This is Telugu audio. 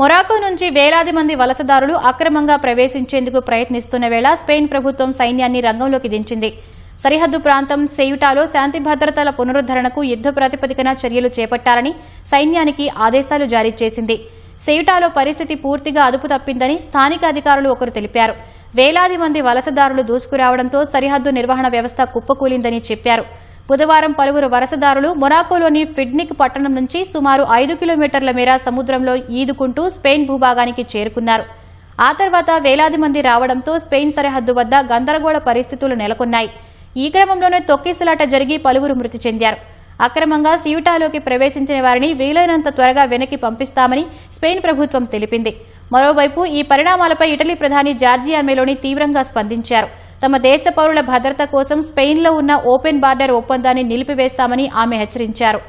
మొరాకో నుంచి వేలాది మంది వలసదారులు అక్రమంగా ప్రవేశించేందుకు ప్రయత్నిస్తున్న వేళ స్పెయిన్ ప్రభుత్వం సైన్యాన్ని రంగంలోకి దించింది. సరిహద్దు ప్రాంతం సెయుటాలో శాంతి భద్రతల పునరుద్దరణకు యుద్ద ప్రాతిపదికన చర్యలు చేపట్టాలని సైన్యానికి ఆదేశాలు జారీ చేసింది. సెయుటాలో పరిస్థితి పూర్తిగా అదుపు తప్పిందని స్థానిక అధికారులు ఒకరు తెలిపారు. వేలాది మంది వలసదారులు దూసుకురావడంతో సరిహద్దు నిర్వహణ వ్యవస్థ కుప్పకూలిందని చెప్పారు. బుధవారం పలువురు వలసదారులు మొరాకోలోని ఫిడ్నిక్ పట్టణం నుంచి సుమారు 5 కిలోమీటర్ల మేర సముద్రంలో ఈదుకుంటూ స్పెయిన్ భూభాగానికి చేరుకున్నారు. ఆ తర్వాత వేలాది మంది రావడంతో స్పెయిన్ సరిహద్దు వద్ద గందరగోళ పరిస్థితులు నెలకొన్నాయి. ఈ క్రమంలోనే తొక్కిసలాట జరిగి పలువురు మృతి చెందారు. అక్రమంగా సియుటాలోకి ప్రవేశించిన వారిని వీలైనంత త్వరగా వెనక్కి పంపిస్తామని స్పెయిన్ ప్రభుత్వం తెలిపింది. మరోవైపు ఈ పరిణామాలపై ఇటలీ ప్రధాని జార్జియా మెలోని తీవ్రంగా స్పందించారు. తమ దేశ పౌరుల భద్రత కోసం స్పెయిన్లో ఉన్న ఓపెన్ బార్డర్ ఒప్పందాన్ని నిలిపివేస్తామని ఆమె హెచ్చరించారు.